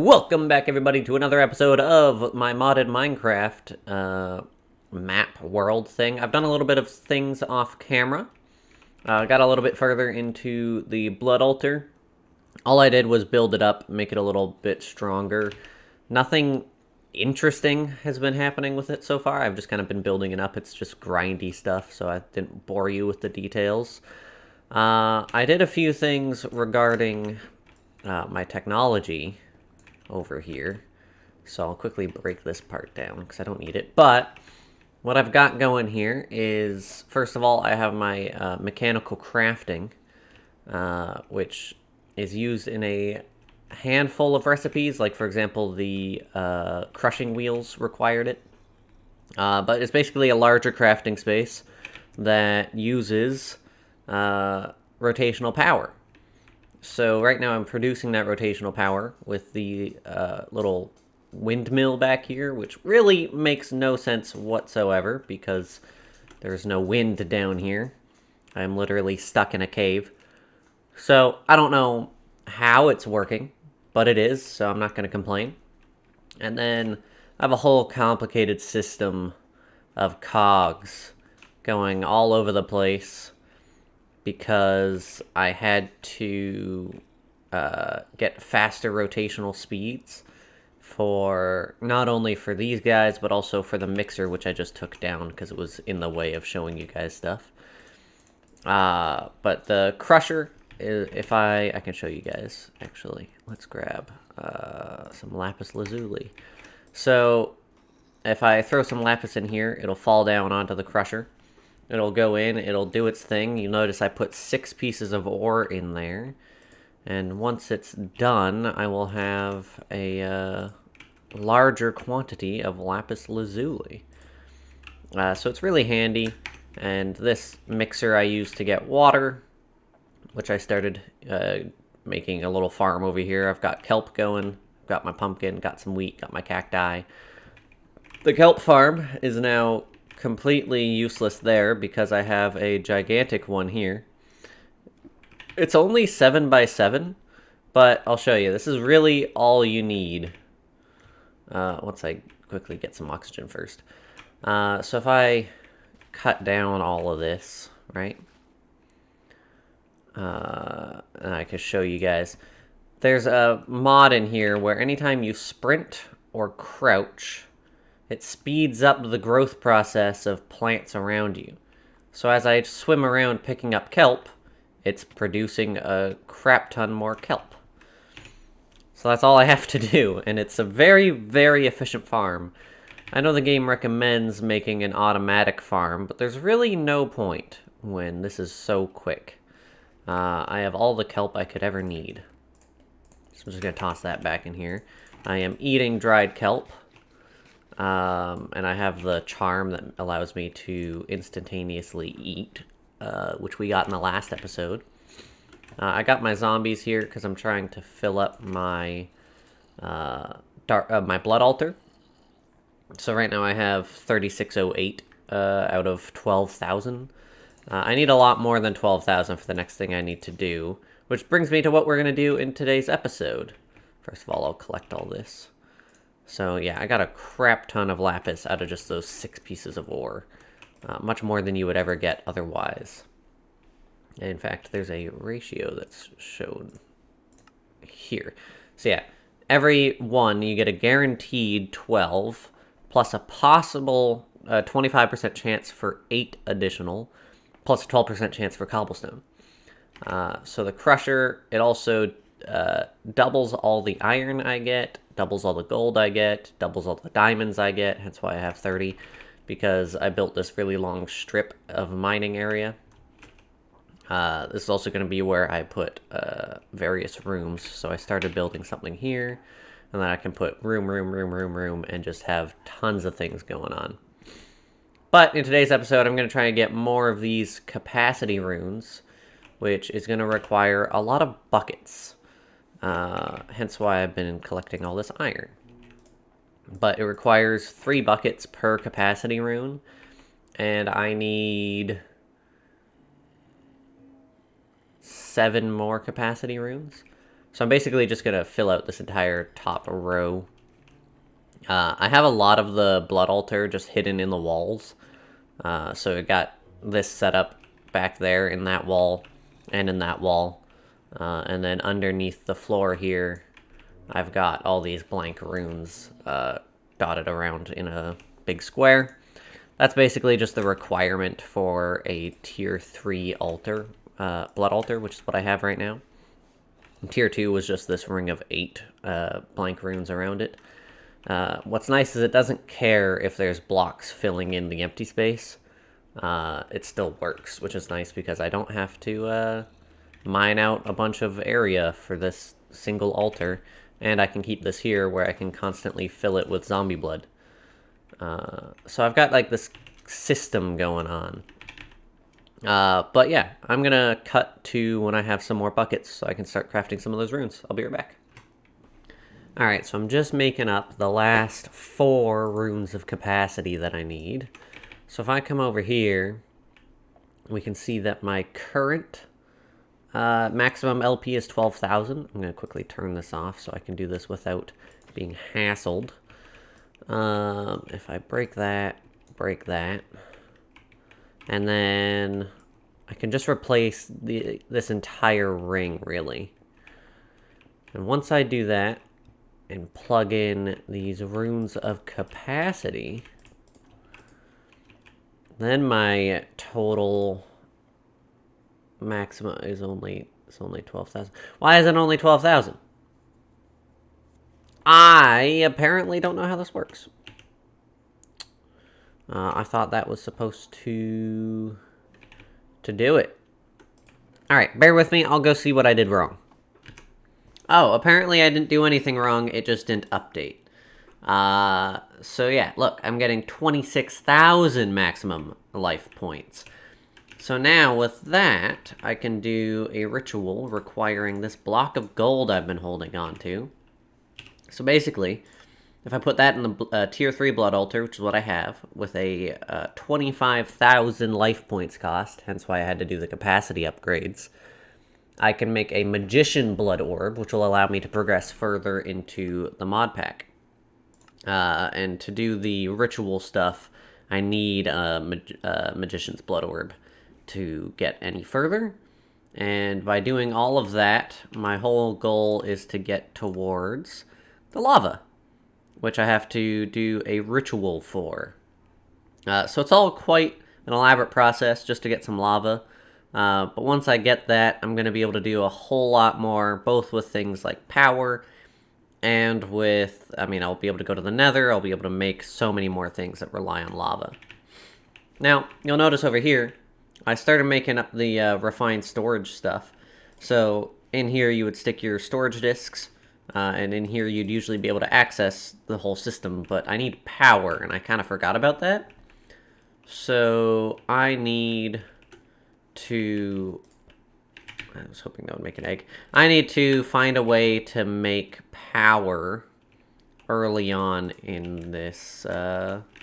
Welcome back, everybody, to another episode of my modded Minecraft map world thing. I've done a little bit of things off camera. Got a little bit further into the blood altar. All I did was build it up, make it a little bit stronger. Nothing interesting has been happening with it so far. I've just kind of been building it up. It's just grindy stuff, so I didn't bore you with the details. I did a few things regarding my technology over here. So I'll quickly break this part down because I don't need it. But what I've got going here is, first of all, I have my mechanical crafting, which is used in a handful of recipes. Like, for example, the crushing wheels required it. But it's basically a larger crafting space that uses rotational power. So right now I'm producing that rotational power with the little windmill back here, which really makes no sense whatsoever because there's no wind down here. I'm literally stuck in a cave. So I don't know how it's working, but it is, so I'm not going to complain. And then I have a whole complicated system of cogs going all over the place, because I had to get faster rotational speeds for not only for these guys, but also for the mixer, which I just took down because it was in the way of showing you guys stuff. But the crusher, if I can show you guys, actually. Let's grab some lapis lazuli. So if I throw some lapis in here, it'll fall down onto the crusher. It'll go in, it'll do its thing. You'll notice I put 6 pieces of ore in there. And once it's done, I will have a larger quantity of lapis lazuli. So it's really handy. And this mixer I use to get water, which I started making a little farm over here. I've got kelp going, got my pumpkin, got some wheat, got my cacti. The kelp farm is now completely useless there because I have a gigantic one here. It's only 7 by 7, but I'll show you. This is really all you need. Once I quickly get some oxygen first. So if I cut down all of this, right? And I can show you guys. There's a mod in here where anytime you sprint or crouch, it speeds up the growth process of plants around you. So as I swim around picking up kelp, it's producing a crap ton more kelp. So that's all I have to do, and it's a very, very efficient farm. I know the game recommends making an automatic farm, but there's really no point when this is so quick. I have all the kelp I could ever need. So I'm just going to toss that back in here. I am eating dried kelp. And I have the charm that allows me to instantaneously eat, which we got in the last episode. I got my zombies here because I'm trying to fill up my my blood altar. So right now I have 3608 out of 12,000. I need a lot more than 12,000 for the next thing I need to do, which brings me to what we're going to do in today's episode. First of all, I'll collect all this. So yeah, I got a crap ton of lapis out of just those 6 pieces of ore. Much more than you would ever get otherwise. And in fact, there's a ratio that's shown here. So yeah, every one you get a guaranteed 12, plus a possible 25% chance for 8 additional, plus a 12% chance for cobblestone. So the crusher, it also doubles all the iron I get, doubles all the gold I get, doubles all the diamonds I get, hence why I have 30, because I built this really long strip of mining area. This is also going to be where I put various rooms, so I started building something here, and then I can put room, and just have tons of things going on. But in today's episode, I'm going to try and get more of these capacity runes, which is going to require a lot of buckets. Hence why I've been collecting all this iron. But it requires 3 buckets per capacity rune, and I need 7 more capacity runes. So I'm basically just going to fill out this entire top row. I have a lot of the blood altar just hidden in the walls. So I got this set up back there in that wall and in that wall. And then underneath the floor here, I've got all these blank runes dotted around in a big square. That's basically just the requirement for a tier 3 altar, blood altar, which is what I have right now. And tier 2 was just this ring of 8 blank runes around it. What's nice is it doesn't care if there's blocks filling in the empty space. It still works, which is nice because I don't have to mine out a bunch of area for this single altar, and I can keep this here where I can constantly fill it with zombie blood. So I've got like this system going on. But yeah, I'm gonna cut to when I have some more buckets so I can start crafting some of those runes. I'll be right back. Alright, so I'm just making up the last 4 runes of capacity that I need. So if I come over here, we can see that my current maximum LP is 12,000. I'm going to quickly turn this off so I can do this without being hassled. If I break that, and then I can just replace this entire ring, really. And once I do that, and plug in these runes of capacity, then my total maximum is only 12,000. Why is it only 12,000? I apparently don't know how this works. I thought that was supposed to do it. Alright, bear with me. I'll go see what I did wrong. Oh, apparently I didn't do anything wrong. It just didn't update. So yeah, look, I'm getting 26,000 maximum life points. So now with that, I can do a ritual requiring this block of gold I've been holding on to. So basically, if I put that in the tier 3 blood altar, which is what I have, with a 25,000 life points cost, hence why I had to do the capacity upgrades, I can make a magician blood orb, which will allow me to progress further into the mod pack. And to do the ritual stuff, I need a magician's blood orb to get any further. And by doing all of that, my whole goal is to get towards the lava, which I have to do a ritual for. So it's all quite an elaborate process just to get some lava. But once I get that, I'm going to be able to do a whole lot more, both with things like power and with, I'll be able to go to the nether. I'll be able to make so many more things that rely on lava. Now, you'll notice over here, I started making up the refined storage stuff. So in here, you would stick your storage disks, and in here, you'd usually be able to access the whole system. But I need power, and I kind of forgot about that. So I need to... I was hoping that would make an egg. I need to find a way to make power early on in this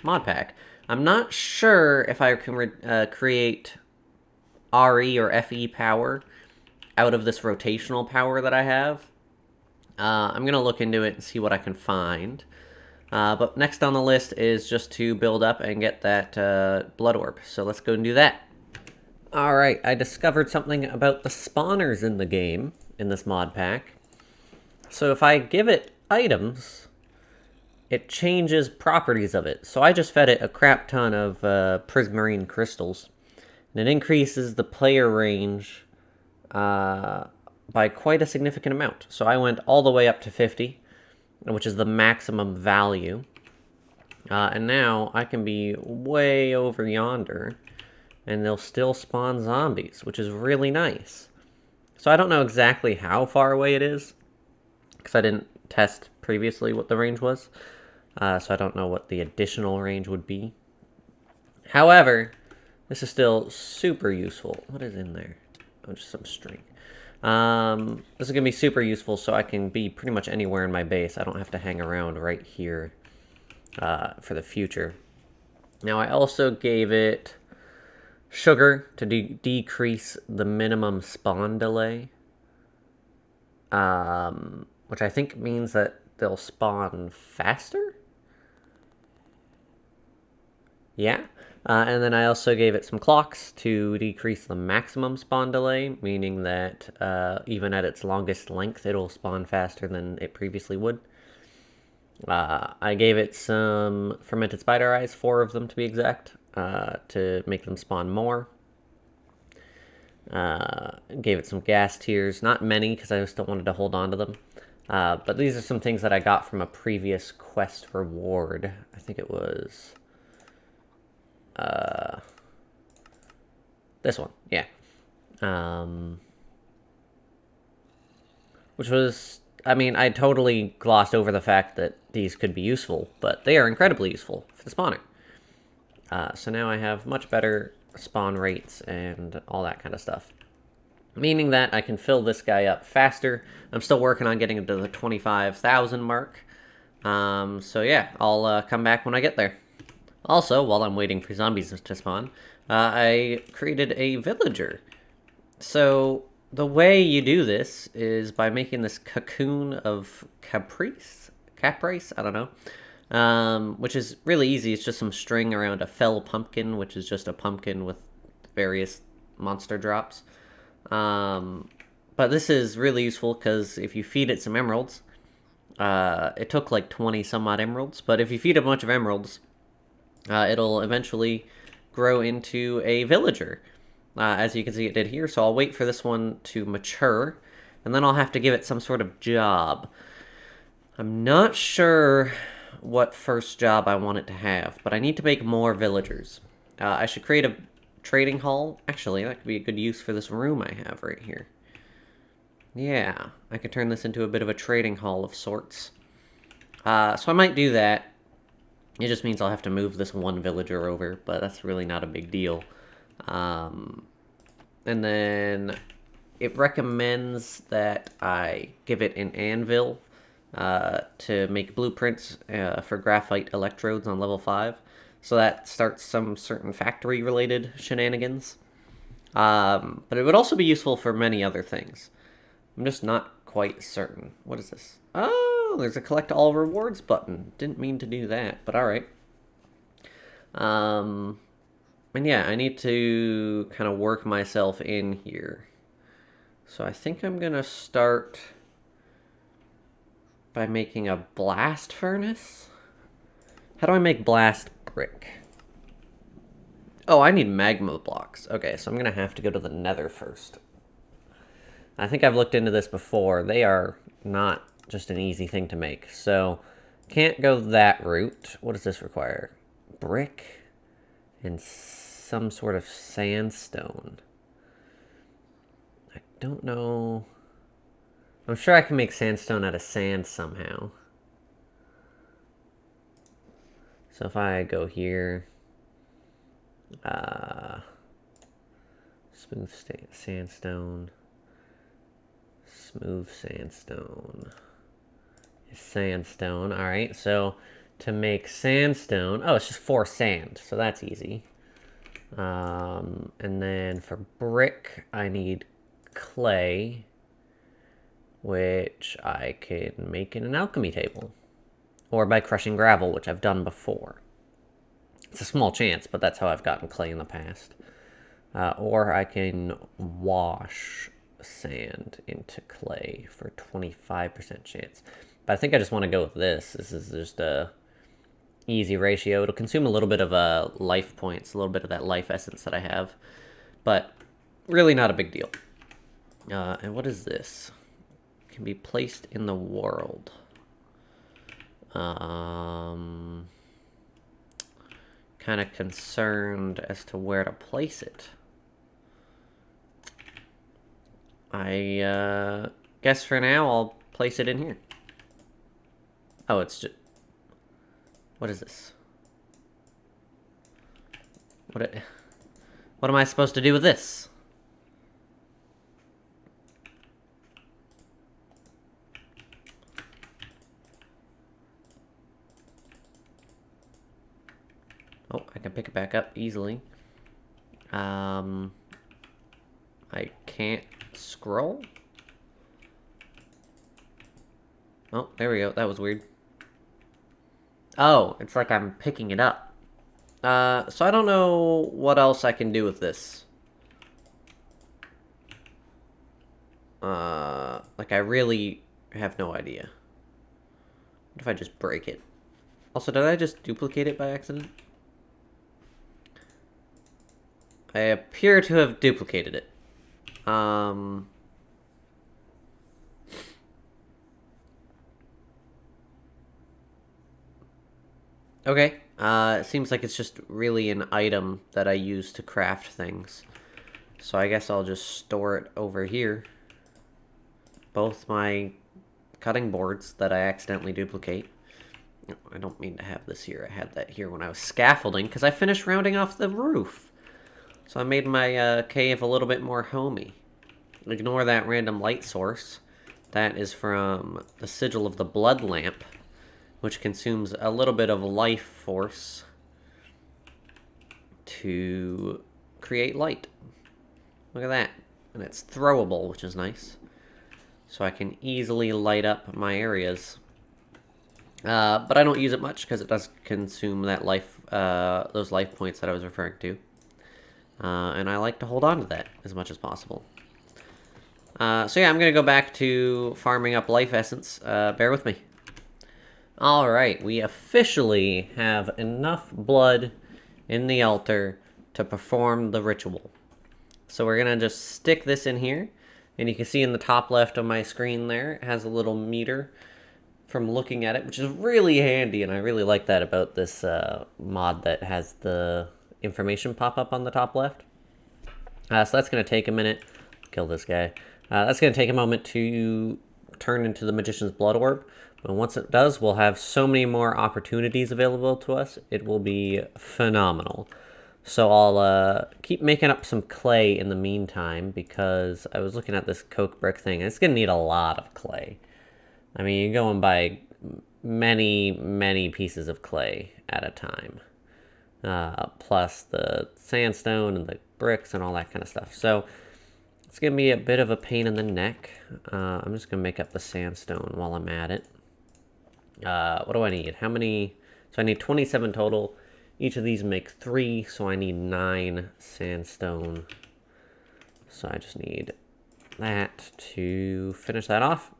mod pack. I'm not sure if I can create RE or FE power out of this rotational power that I have. I'm going to look into it and see what I can find. But next on the list is just to build up and get that blood orb. So let's go and do that. Alright, I discovered something about the spawners in the game, in this mod pack. So if I give it items, it changes properties of it. So I just fed it a crap ton of prismarine crystals. And it increases the player range by quite a significant amount. So I went all the way up to 50, which is the maximum value. And now I can be way over yonder, and they'll still spawn zombies, which is really nice. So I don't know exactly how far away it is, because I didn't test previously what the range was. So I don't know what the additional range would be. However, this is still super useful. What is in there? Oh, just some string. This is going to be super useful so I can be pretty much anywhere in my base. I don't have to hang around right here for the future. Now, I also gave it sugar to decrease the minimum spawn delay. which I think means that they'll spawn faster. Yeah. And then I also gave it some clocks to decrease the maximum spawn delay, meaning that even at its longest length, it'll spawn faster than it previously would. I gave it some fermented spider eyes, 4 of them to be exact, to make them spawn more. Gave it some gas tiers, not many because I still wanted to hold on to them. But these are some things that I got from a previous quest reward. I think it was this one, yeah. Which was, I mean, I totally glossed over the fact that these could be useful, but they are incredibly useful for the spawner. So now I have much better spawn rates and all that kind of stuff. Meaning that I can fill this guy up faster. I'm still working on getting to the 25,000 mark. So yeah, I'll come back when I get there. Also, while I'm waiting for zombies to spawn, I created a villager. So the way you do this is by making this cocoon of caprice, I don't know, which is really easy. It's just some string around a fell pumpkin, which is just a pumpkin with various monster drops. But this is really useful because if you feed it some emeralds, it took like 20 some odd emeralds, but if you feed a bunch of emeralds, it'll eventually grow into a villager. As you can see, it did here, so I'll wait for this one to mature, and then I'll have to give it some sort of job. I'm not sure what first job I want it to have, but I need to make more villagers. I should create a trading hall. Actually, that could be a good use for this room I have right here. Yeah, I could turn this into a bit of a trading hall of sorts. So I might do that. It just means I'll have to move this one villager over, but that's really not a big deal. And then it recommends that I give it an anvil to make blueprints for graphite electrodes on level 5. So that starts some certain factory-related shenanigans. But it would also be useful for many other things. I'm just not quite certain. What is this? Oh, there's a collect all rewards button. Didn't mean to do that, but alright. And yeah, I need to kind of work myself in here. So I think I'm going to start by making a blast furnace. How do I make blast brick? Oh, I need magma blocks. Okay, so I'm going to have to go to the nether first. I think I've looked into this before. They are not just an easy thing to make. So, can't go that route. What does this require? Brick and some sort of sandstone. I don't know. I'm sure I can make sandstone out of sand somehow. So if I go here, smooth sandstone, smooth sandstone, sandstone. All right, so to make sandstone, oh, it's just 4 sand, so that's easy. And then for brick, I need clay, which I can make in an alchemy table. Or by crushing gravel, which I've done before. It's a small chance, but that's how I've gotten clay in the past. Or I can wash sand into clay for 25% chance. But I think I just want to go with this. This is just a easy ratio. It'll consume a little bit of life points, a little bit of that life essence that I have. But really not a big deal. And what is this? Can be placed in the world. Kind of concerned as to where to place it. I guess for now I'll place it in here. Oh, it's just... What is this? What am I supposed to do with this? Oh, I can pick it back up easily. I can't scroll? Oh, there we go. That was weird. Oh, it's like I'm picking it up. So I don't know what else I can do with this. Like I really have no idea. What if I just break it? Also, did I just duplicate it by accident? I appear to have duplicated it. Okay. It seems like it's just really an item that I use to craft things. So I guess I'll just store it over here. Both my cutting boards that I accidentally duplicate. No, I don't mean to have this here. I had that here when I was scaffolding, because I finished rounding off the roof. So I made my cave a little bit more homey. Ignore that random light source. That is from the sigil of the blood lamp, which consumes a little bit of life force to create light. Look at that. And it's throwable, which is nice. So I can easily light up my areas. But I don't use it much because it does consume that life, those life points that I was referring to. And I like to hold on to that as much as possible. So yeah, I'm going to go back to farming up life essence. Bear with me. Alright, we officially have enough blood in the altar to perform the ritual. So we're going to just stick this in here. And you can see in the top left of my screen there, it has a little meter from looking at it, which is really handy. And I really like that about this mod that has the information pop up on the top left. So that's going to take a minute. Kill this guy. That's going to take a moment to turn into the Magician's Blood Orb. But once it does, we'll have so many more opportunities available to us. It will be phenomenal. So I'll keep making up some clay in the meantime, because I was looking at this coke brick thing, and it's going to need a lot of clay. I mean, you're going by many, many pieces of clay at a time. Plus the sandstone and the bricks and all that kind of stuff. So it's going to be a bit of a pain in the neck. I'm just going to make up the sandstone while I'm at it. What do I need? How many? So I need 27 total. Each of these make 3, so I need 9 sandstone. So I just need that to finish that off.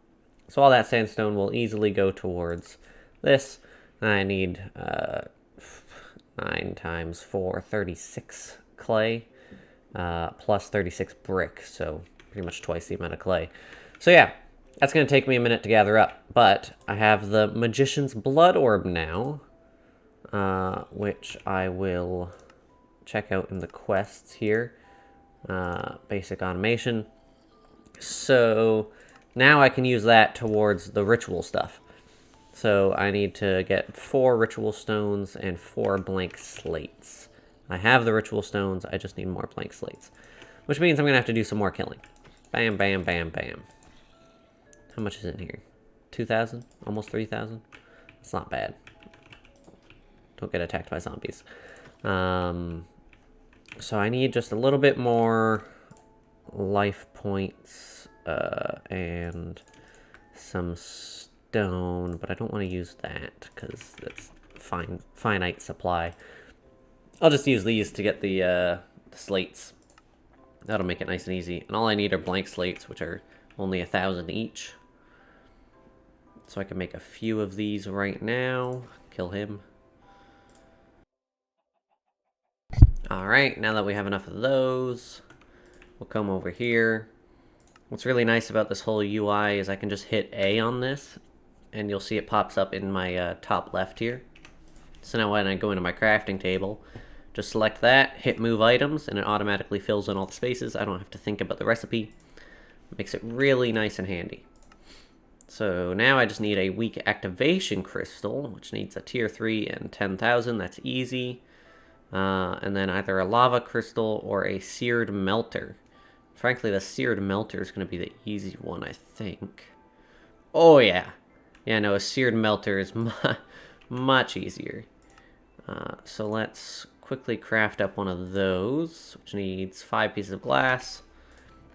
So all that sandstone will easily go towards this. I need 9 times 4, 36 clay, plus 36 brick, so pretty much twice the amount of clay. So yeah, that's going to take me a minute to gather up, but I have the Magician's Blood Orb now, which I will check out in the quests here. Basic automation. So now I can use that towards the ritual stuff. So I need to get 4 ritual stones and 4 blank slates. I have the ritual stones, I just need more blank slates. Which means I'm going to have to do some more killing. Bam, bam, bam, bam. How much is in here? 2,000? Almost 3,000? It's not bad. Don't get attacked by zombies. So I need just a little bit more life points and some stone, but I don't want to use that because that's finite supply. I'll just use these to get the slates. That'll make it nice and easy. And all I need are blank slates, which are only 1,000 each. So I can make a few of these right now. Kill him. Alright, now that we have enough of those, we'll come over here. What's really nice about this whole UI is I can just hit A on this, and you'll see it pops up in my top left here. So now when I go into my crafting table, just select that, hit move items, and it automatically fills in all the spaces. I don't have to think about the recipe. It makes it really nice and handy. So now I just need a weak activation crystal, which needs a tier 3 and 10,000. That's easy. And then either a lava crystal or a seared melter. Frankly, the seared melter is going to be the easy one, I think. Oh, yeah. Yeah, no, a seared melter is much easier. So let's quickly craft up one of those, which needs 5 pieces of glass.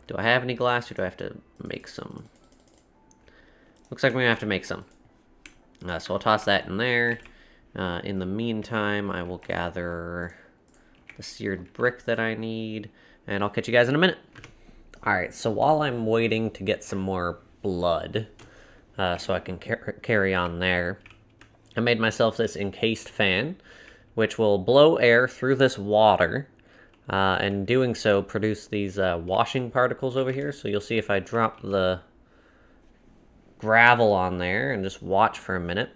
Do I have any glass, or do I have to make some? looks like we're going to have to make some. So I'll toss that in there. In the meantime, I will gather the seared brick that I need, and I'll catch you guys in a minute. Alright, so while I'm waiting to get some more blood, so I can carry on there, I made myself this Encased Fan, which will blow air through this water, and doing so produce these washing particles over here. So you'll see if I drop the gravel on there and just watch for a minute,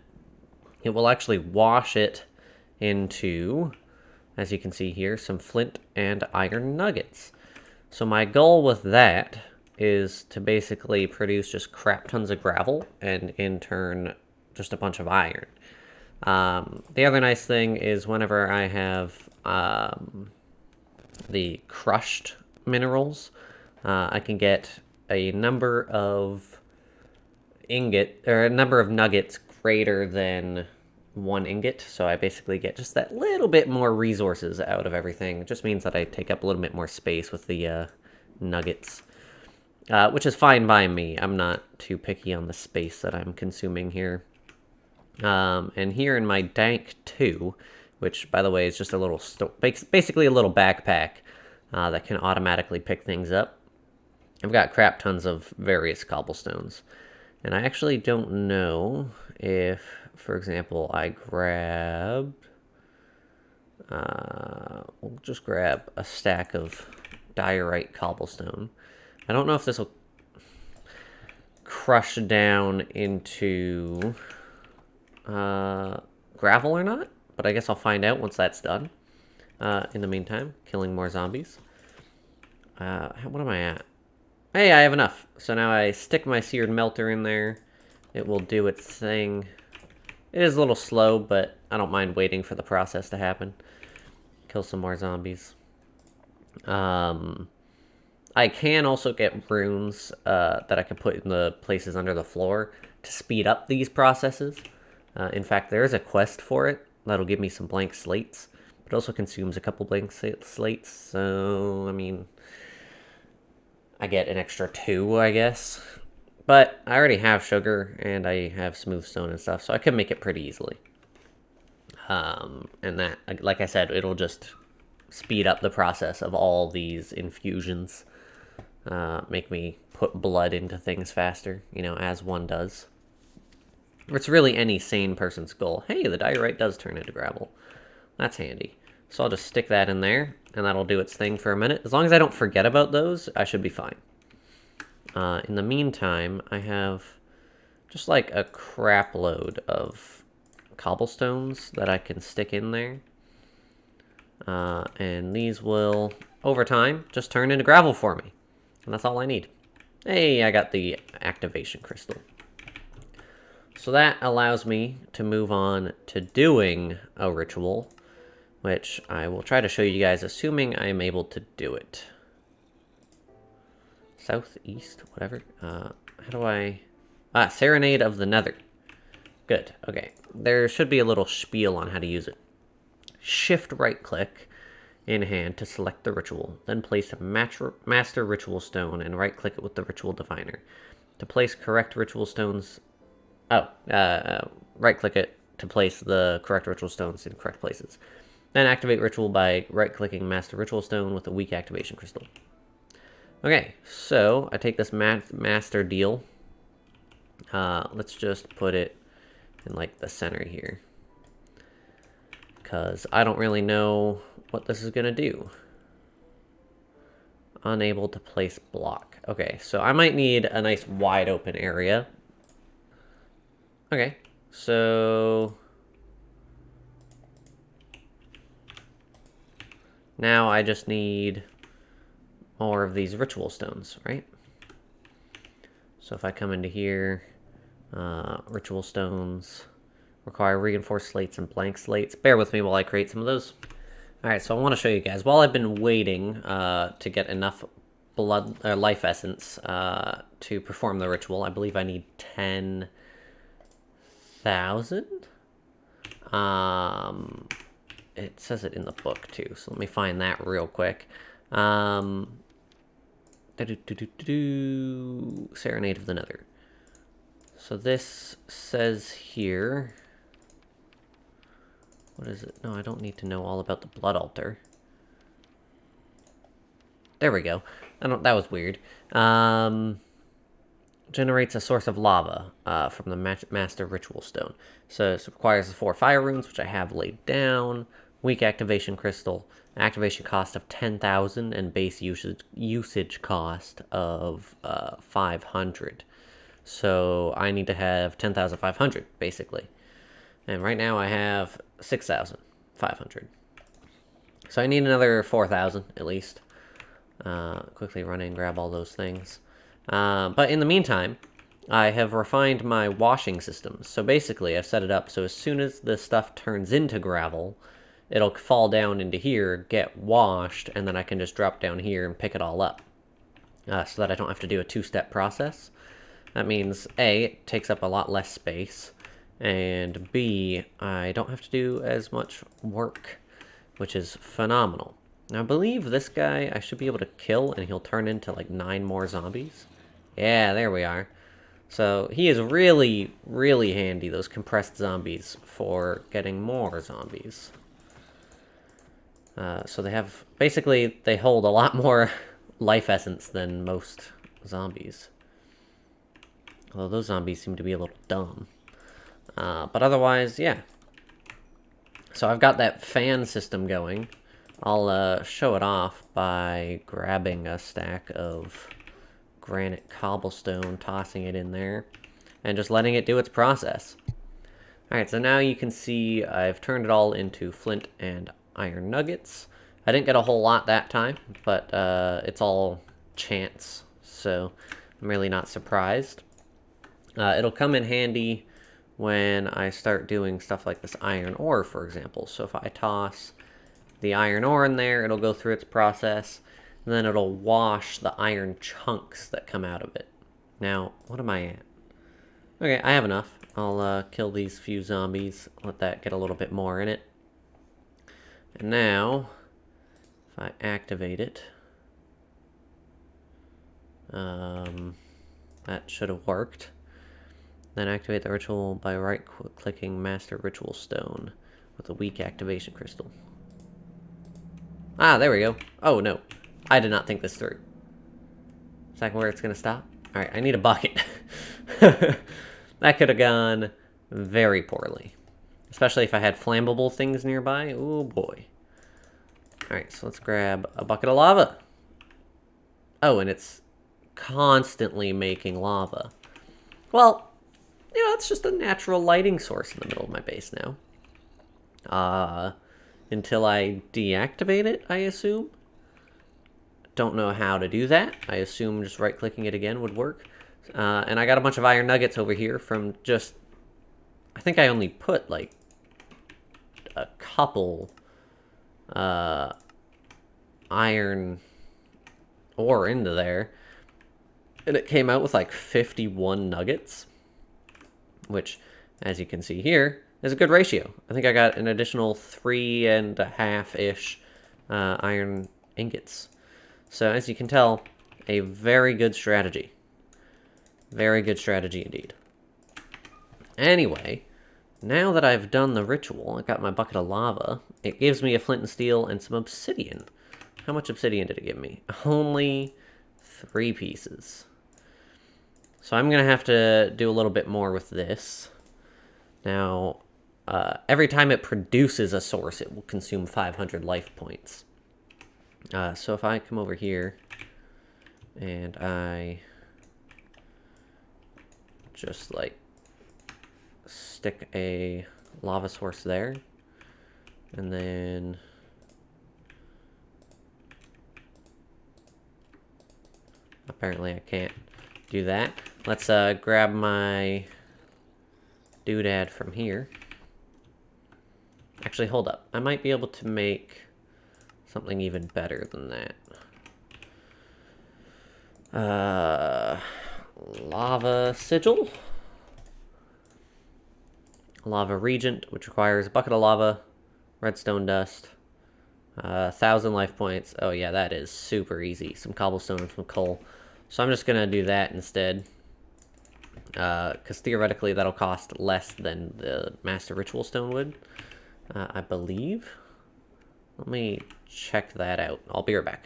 it will actually wash it into, as you can see here, some flint and iron nuggets. So my goal with that is to basically produce just crap tons of gravel and in turn just a bunch of iron. The other nice thing is whenever I have the crushed minerals, I can get a number of nuggets greater than 1 ingot, so I basically get just that little bit more resources out of everything. It just means that I take up a little bit more space with the nuggets, which is fine by me. I'm not too picky on the space that I'm consuming here. And here in my Ep.2, which by the way is just a little basically a little backpack that can automatically pick things up, I've got crap tons of various cobblestones. And I actually don't know if, for example, I grabbed... we'll just grab a stack of diorite cobblestone. I don't know if this will crush down into gravel or not, but I guess I'll find out once that's done. In the meantime, killing more zombies. What am I at? Hey, I have enough. So now I stick my Seared Melter in there. It will do its thing. It is a little slow, but I don't mind waiting for the process to happen. Kill some more zombies. I can also get runes that I can put in the places under the floor to speed up these processes. In fact, there is a quest for it that'll give me some blank slates. But it also consumes a couple blank slates, so, I mean... I get an extra 2, I guess. But I already have sugar, and I have smooth stone and stuff, so I can make it pretty easily. And that, like I said, it'll just speed up the process of all these infusions. Make me put blood into things faster, you know, as one does. It's really any sane person's goal. Hey, the diorite does turn into gravel. That's handy. So I'll just stick that in there, and that'll do its thing for a minute. As long as I don't forget about those, I should be fine. In the meantime, I have just like a crap load of cobblestones that I can stick in there. And these will, over time, just turn into gravel for me. And that's all I need. Hey, I got the activation crystal. So that allows me to move on to doing a ritual, which I will try to show you guys, assuming I am able to do it. Southeast, whatever. How do I... Serenade of the Nether. Good, okay. There should be a little spiel on how to use it. Shift right-click in hand to select the ritual. Then place a master ritual stone and right-click it with the ritual definer. To place correct ritual stones... right-click it to place the correct ritual stones in correct places. Then activate ritual by right-clicking Master Ritual Stone with a weak activation crystal. Okay, so I take this master deal. Let's just put it in like the center here, because I don't really know what this is gonna do. Unable to place block. Okay, so I might need a nice wide open area. Okay, so now I just need more of these ritual stones, right? So if I come into here, ritual stones require reinforced slates and blank slates. Bear with me while I create some of those. All right, so I want to show you guys. While I've been waiting to get enough blood or life essence to perform the ritual, I believe I need 10,000. It says it in the book too, so let me find that real quick. Serenade of the Nether. So this says here... What is it? No, I don't need to know all about the blood altar. There we go. That was weird. Generates a source of lava from the Master Ritual Stone. So it requires the 4 fire runes, which I have laid down. Weak activation crystal. Activation cost of 10,000 and base usage cost of 500. So I need to have 10,500, basically. And right now I have 6,500. So I need another 4,000 at least. Quickly run in and grab all those things. But in the meantime, I have refined my washing system. So basically, I've set it up so as soon as the stuff turns into gravel, it'll fall down into here, get washed, and then I can just drop down here and pick it all up. So that I don't have to do a 2-step process. That means, A, it takes up a lot less space, and B, I don't have to do as much work, which is phenomenal. Now, I believe this guy I should be able to kill, and he'll turn into, like, 9 more zombies. Yeah, there we are. So, he is really, really handy, those compressed zombies, for getting more zombies. So they have... Basically, they hold a lot more life essence than most zombies. Although those zombies seem to be a little dumb. But otherwise, yeah. So I've got that fan system going. I'll show it off by grabbing a stack of granite cobblestone, tossing it in there, and just letting it do its process. Alright, so now you can see I've turned it all into flint and iron nuggets. I didn't get a whole lot that time, but it's all chance, so I'm really not surprised. It'll come in handy when I start doing stuff like this iron ore, for example. So if I toss the iron ore in there, it'll go through its process, and then it'll wash the iron chunks that come out of it. Now, what am I at? Okay, I have enough. I'll kill these few zombies, let that get a little bit more in it. And now, if I activate it, that should have worked. Then activate the ritual by right-clicking Master Ritual Stone with a weak activation crystal. Ah, there we go. Oh, no. I did not think this through. Is that where it's going to stop? Alright, I need a bucket. That could have gone very poorly. Especially if I had flammable things nearby. Oh, boy. Alright, so let's grab a bucket of lava. Oh, and it's constantly making lava. Well, you know, it's just a natural lighting source in the middle of my base now. Until I deactivate it, I assume. Don't know how to do that. I assume just right-clicking it again would work. And I got a bunch of iron nuggets over here from just... I think I only put, like, a couple iron ore into there. And it came out with, like, 51 nuggets. Which, as you can see here, is a good ratio. I think I got an additional 3.5-ish iron ingots. So, as you can tell, a very good strategy. Very good strategy indeed. Anyway, now that I've done the ritual, I got my bucket of lava, it gives me a flint and steel and some obsidian. How much obsidian did it give me? Only 3 pieces. So I'm going to have to do a little bit more with this. Now, every time it produces a source, it will consume 500 life points. So if I come over here and I just, like, stick a lava source there, and then apparently I can't do that. Let's grab my doodad from here. Actually, hold up. I might be able to make something even better than that. Lava sigil. Lava regent, which requires a bucket of lava, redstone dust, 1,000 life points. Oh yeah, that is super easy. Some cobblestone and some coal. So I'm just gonna do that instead. Because theoretically that'll cost less than the Master Ritual Stone would, I believe. Let me check that out. I'll be right back.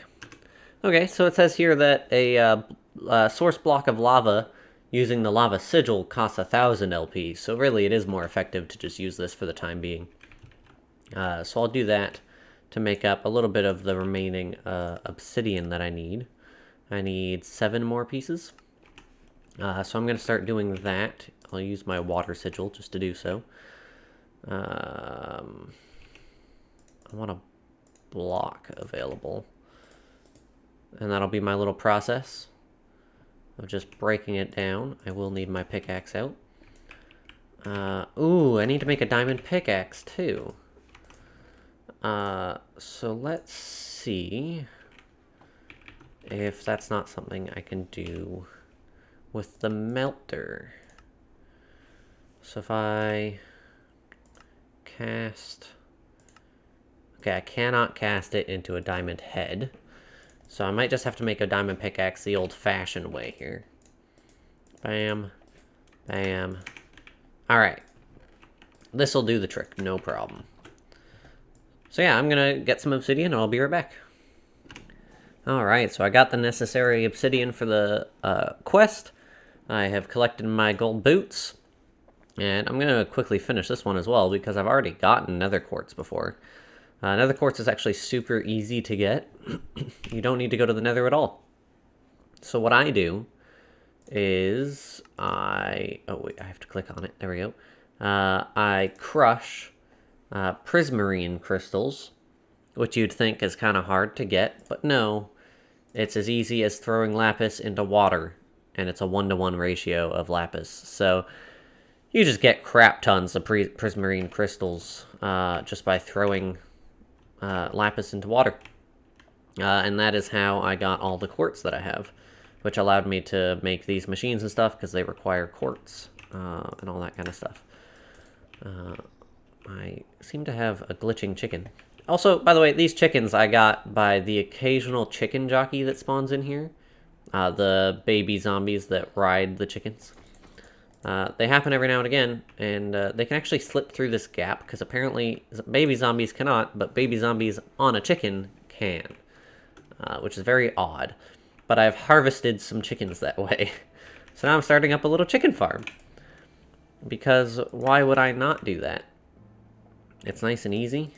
Okay, so it says here that a source block of lava using the lava sigil costs 1,000 LP, so really it is more effective to just use this for the time being. So I'll do that to make up a little bit of the remaining obsidian that I need. I need 7 more pieces. So I'm going to start doing that. I'll use my water sigil just to do so. I want a block available. And that'll be my little process of just breaking it down. I will need my pickaxe out. Ooh, I need to make a diamond pickaxe too. So let's see if that's not something I can do with the melter. So if I cast... Okay, I cannot cast it into a diamond head. So I might just have to make a diamond pickaxe the old-fashioned way here. Bam. Bam. Alright. This'll do the trick, no problem. So yeah, I'm gonna get some obsidian and I'll be right back. Alright, so I got the necessary obsidian for the quest. I have collected my gold boots. And I'm gonna quickly finish this one as well because I've already gotten nether quartz before. Nether quartz is actually super easy to get. You don't need to go to the nether at all. So what I do is oh wait, I have to click on it. There we go. I crush prismarine crystals, which you'd think is kind of hard to get, but no. It's as easy as throwing lapis into water, and it's a 1-to-1 ratio of lapis. So you just get crap tons of prismarine crystals just by throwing lapis into water. And that is how I got all the quartz that I have, which allowed me to make these machines and stuff because they require quartz and all that kind of stuff. I seem to have a glitching chicken. Also, by the way, these chickens I got by the occasional chicken jockey that spawns in here. The baby zombies that ride the chickens. They happen every now and again, and they can actually slip through this gap, because apparently baby zombies cannot, but baby zombies on a chicken can. Which is very odd. But I've harvested some chickens that way. So now I'm starting up a little chicken farm. Because why would I not do that? It's nice and easy.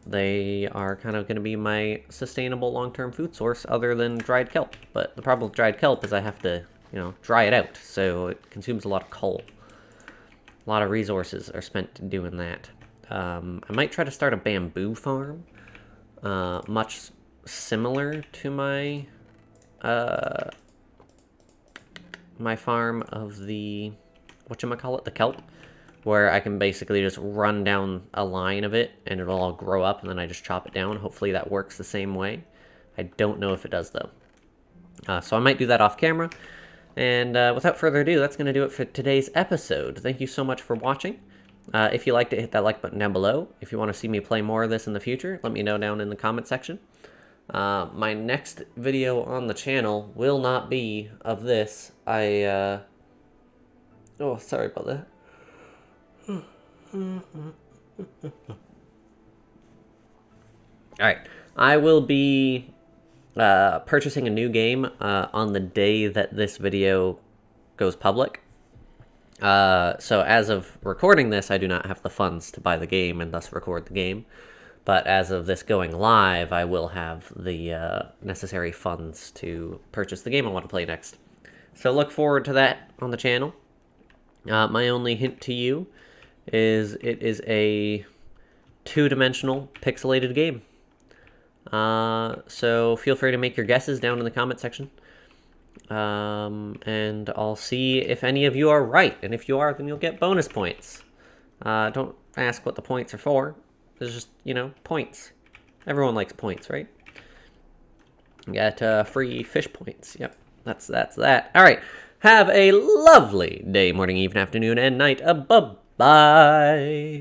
They are kind of going to be my sustainable long-term food source other than dried kelp. But the problem with dried kelp is I have to, you know, dry it out. So it consumes a lot of coal. A lot of resources are spent doing that. I might try to start a bamboo farm. Much similar to my my farm of the, whatchamacallit, the kelp, where I can basically just run down a line of it and it'll all grow up and then I just chop it down. Hopefully that works the same way. I don't know if it does though. So I might do that off camera. And without further ado, that's going to do it for today's episode. Thank you so much for watching. If you liked it, hit that like button down below. If you want to see me play more of this in the future, let me know down in the comment section. My next video on the channel will not be of this. Oh, sorry about that. Alright, I will be purchasing a new game on the day that this video goes public. So as of recording this, I do not have the funds to buy the game and thus record the game. But as of this going live, I will have the necessary funds to purchase the game I want to play next. So look forward to that on the channel. My only hint to you is it is a 2-dimensional pixelated game. So feel free to make your guesses down in the comment section. And I'll see if any of you are right. And if you are, then you'll get bonus points. Don't ask what the points are for. It's just, you know, points. Everyone likes points, right? You got free fish points. Yep, that's that. All right, have a lovely day, morning, evening, afternoon, and night. Bye-bye.